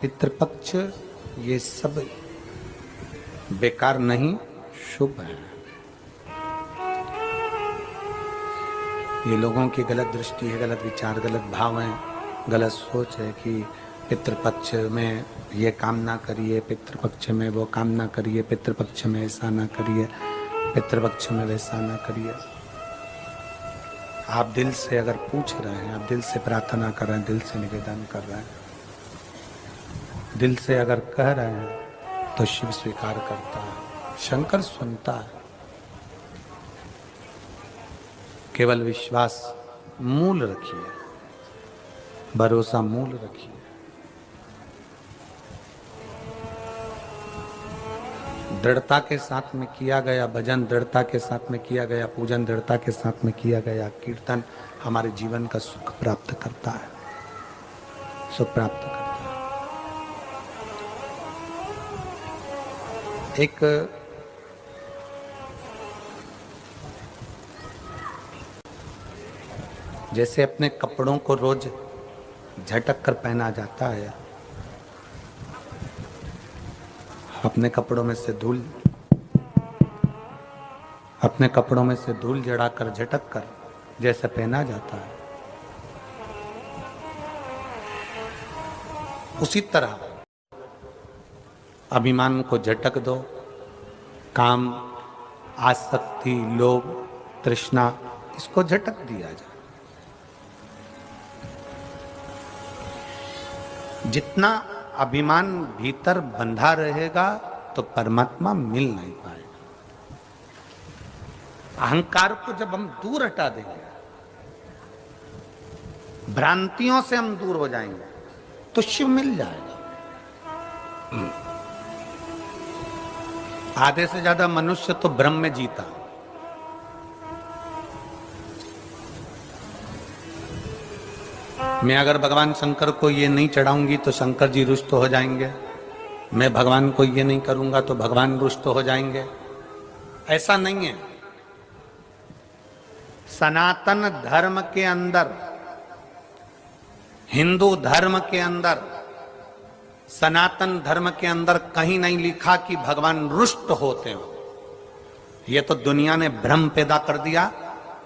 पितृपक्ष ये सब बेकार नहीं, शुभ है। ये लोगों की गलत दृष्टि है, गलत विचार, गलत भाव है, गलत सोच है कि पितृपक्ष में ये काम ना करिए, पितृपक्ष में वो काम ना करिए, पितृपक्ष में ऐसा ना करिए, पितृपक्ष में वैसा ना करिए। आप दिल से अगर पूछ रहे हैं, आप दिल से प्रार्थना कर रहे हैं, दिल से निवेदन कर रहे हैं, दिल से अगर कह रहे हैं तो शिव स्वीकार करता है, शंकर सुनता है। केवल विश्वास मूल रखिए, भरोसा मूल रखिए। दृढ़ता के साथ में किया गया भजन, दृढ़ता के साथ में किया गया पूजन, दृढ़ता के साथ में किया गया कीर्तन हमारे जीवन का सुख प्राप्त करता है, सुख प्राप्त करता है। एक जैसे अपने कपड़ों को रोज झटक कर पहना जाता है, अपने कपड़ों में से धूल जड़ाकर झटक कर जैसे पहना जाता है, उसी तरह अभिमान को झटक दो। काम, आसक्ति, लोभ, तृष्णा, इसको झटक दिया जाए। जितना अभिमान भीतर बंधा रहेगा तो परमात्मा मिल नहीं पाएगा। अहंकार को जब हम दूर हटा देंगे, भ्रांतियों से हम दूर हो जाएंगे, तो शिव मिल जाएगा। आधे से ज्यादा मनुष्य तो भ्रम में जीता। मैं अगर भगवान शंकर को ये नहीं चढ़ाऊंगी तो शंकर जी रुष्ट हो जाएंगे, मैं भगवान को ये नहीं करूंगा तो भगवान रुष्ट हो जाएंगे। ऐसा नहीं है। सनातन धर्म के अंदर, हिंदू धर्म के अंदर, सनातन धर्म के अंदर कहीं नहीं लिखा कि भगवान रुष्ट होते हो। यह तो दुनिया ने भ्रम पैदा कर दिया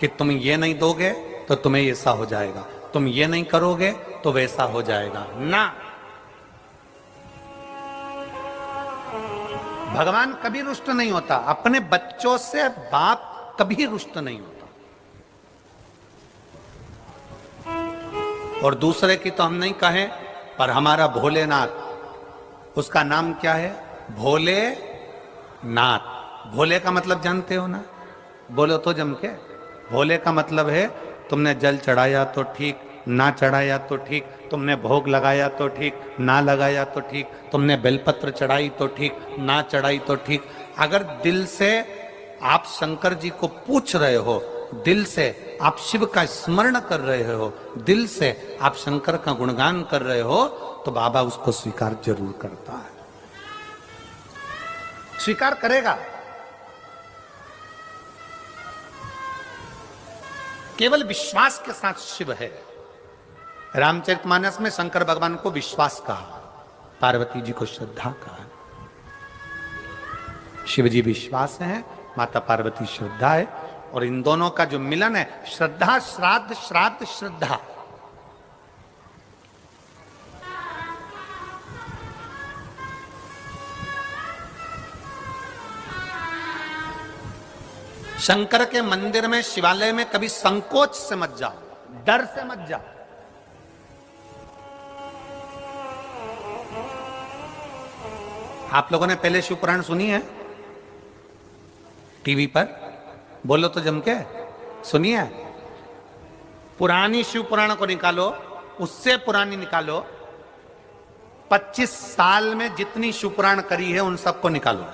कि तुम ये नहीं दोगे तो तुम्हें ऐसा हो जाएगा, तुम ये नहीं करोगे तो वैसा हो जाएगा। ना, भगवान कभी रुष्ट नहीं होता। अपने बच्चों से बाप कभी रुष्ट नहीं होता। और दूसरे की तो हम नहीं कहें, पर हमारा भोलेनाथ, उसका नाम क्या है? भोलेनाथ। भोले का मतलब जानते हो ना? बोलो तो जम के। भोले का मतलब है तुमने जल चढ़ाया तो ठीक, ना चढ़ाया तो ठीक, तुमने भोग लगाया तो ठीक, ना लगाया तो ठीक, तुमने बेलपत्र चढ़ाई तो ठीक, ना चढ़ाई तो ठीक। अगर दिल से आप शंकर जी को पूछ रहे हो, दिल से आप शिव का स्मरण कर रहे हो, दिल से आप शंकर का गुणगान कर रहे हो, तो बाबा उसको स्वीकार जरूर करता है, स्वीकार करेगा। केवल विश्वास के साथ शिव है। रामचरितमानस में शंकर भगवान को विश्वास कहा, पार्वती जी को श्रद्धा कहा। शिव जी विश्वास है, माता पार्वती श्रद्धा है, और इन दोनों का जो मिलन है, श्रद्धा श्राद्ध, श्राद्ध श्रद्धा। शंकर के मंदिर में, शिवालय में कभी संकोच से मत जाओ, डर से मत जाओ। आप लोगों ने पहले शिव पुराण सुनी है टीवी पर? बोलो तो जम के, सुनिए। पुरानी शिव पुराण को निकालो, उससे पुरानी निकालो, 25 साल में जितनी शिव पुराण करी है उन सबको निकालो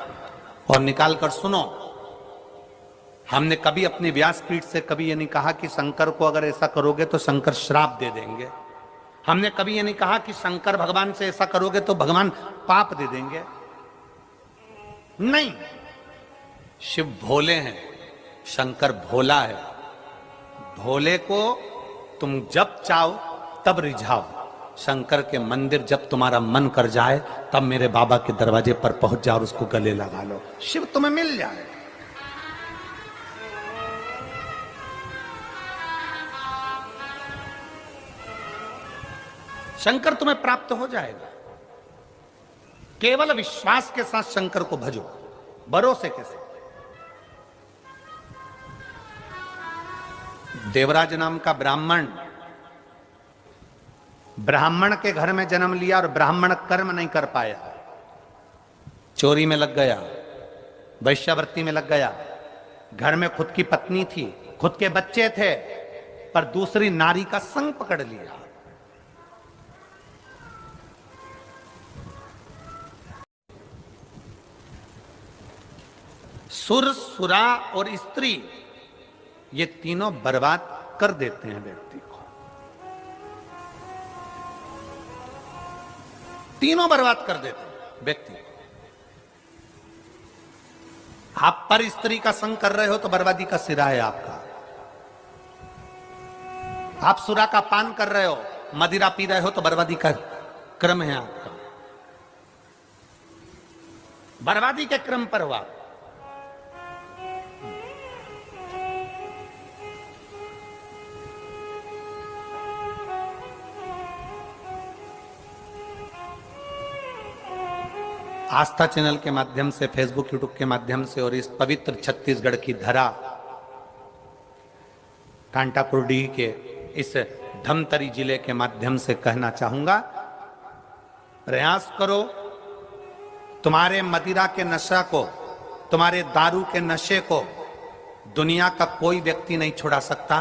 और निकाल कर सुनो। हमने कभी अपनी व्यासपीठ से कभी ये नहीं कहा कि शंकर को अगर ऐसा करोगे तो शंकर श्राप दे देंगे। हमने कभी ये नहीं कहा कि शंकर भगवान से ऐसा करोगे तो भगवान पाप दे देंगे। नहीं, शिव भोले हैं, शंकर भोला है। भोले को तुम जब चाहो तब रिझाओ, शंकर के मंदिर जब तुम्हारा मन कर जाए तब मेरे बाबा के दरवाजे पर पहुंच जाओ और उसको गले लगा लो, शिव तुम्हें मिल जाए। शंकर तुम्हें प्राप्त हो जाएगा। केवल विश्वास के साथ शंकर को भजो, भरोसे के साथ। देवराज नाम का ब्राह्मण के घर में जन्म लिया और ब्राह्मण कर्म नहीं कर पाया, चोरी में लग गया, वैश्यावृत्ति में लग गया। घर में खुद की पत्नी थी, खुद के बच्चे थे, पर दूसरी नारी का संग पकड़ लिया। सुर, सुरा और स्त्री, ये तीनों बर्बाद कर देते हैं व्यक्ति को। तीनों बर्बाद कर देते हैं व्यक्ति को। आप पर स्त्री का संग कर रहे हो तो बर्बादी का सिरा है आपका। आप सुरा का पान कर रहे हो, मदिरा पी रहे हो तो बर्बादी का क्रम है आपका। बर्बादी के क्रम पर हुआ। आस्था चैनल के माध्यम से, फेसबुक यूट्यूब के माध्यम से और इस पवित्र छत्तीसगढ़ की धरा, कांटापुरडीह के इस धमतरी जिले के माध्यम से कहना चाहूंगा, प्रयास करो तुम्हारे मदिरा के नशा को, तुम्हारे दारू के नशे को दुनिया का कोई व्यक्ति नहीं छुड़ा सकता।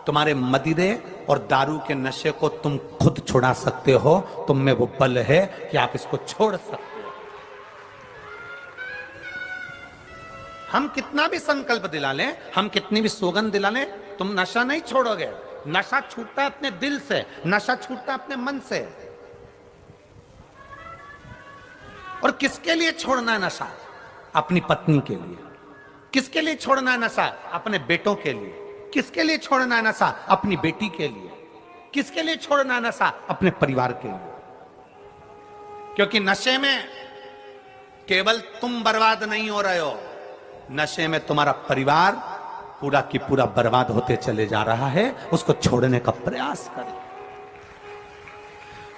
तुम्हारे मदिरे और दारू के नशे को तुम खुद छुड़ा सकते हो। तुम में वो बल है कि आप इसको छोड़ सकते हो। हम कितना भी संकल्प दिला लें, हम कितनी भी सौगंध दिला लें, तुम नशा नहीं छोड़ोगे। नशा छूटता है अपने दिल से, नशा छूटता है अपने मन से। और किसके लिए छोड़ना है नशा? अपनी पत्नी के लिए। किसके लिए छोड़ना है नशा? अपने बेटों के लिए। किसके लिए छोड़ना है नशा? अपनी बेटी के लिए। किसके लिए छोड़ना है नशा? अपने परिवार के लिए। क्योंकि नशे में केवल तुम बर्बाद नहीं हो रहे हो, नशे में तुम्हारा परिवार पूरा की पूरा बर्बाद होते चले जा रहा है। उसको छोड़ने का प्रयास करें।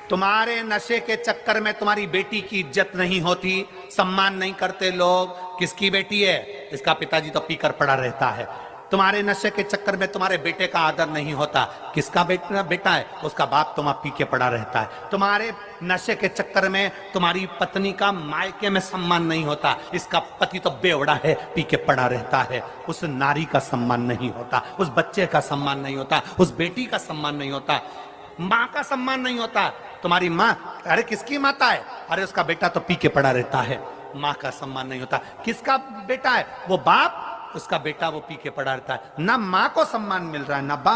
तुम्हारे नशे के चक्कर में तुम्हारी बेटी की इज्जत नहीं होती, सम्मान नहीं करते लोग। किसकी बेटी है? इसका पिताजी तो पीकर पड़ा रहता है। तुम्हारे नशे के चक्कर में तुम्हारे बेटे का आदर नहीं होता। किसका बेटा है? उसका बाप तुम्हारा पी के पड़ा रहता है। तुम्हारे नशे के चक्कर में तुम्हारी पत्नी का मायके में सम्मान नहीं होता। इसका पति तो बेवड़ा है, पी के पड़ा रहता है। उस नारी का सम्मान नहीं होता, उस बच्चे का सम्मान नहीं होता, उस बेटी का सम्मान नहीं होता, माँ का सम्मान नहीं होता। तुम्हारी माँ, अरे किसकी माता है? अरे उसका बेटा तो पी के पड़ा रहता है। माँ का सम्मान नहीं होता। किसका बेटा है? वो बाप, उसका बेटा वो पी के पड़ा रहता है। ना माँ को सम्मान मिल रहा है, ना बाप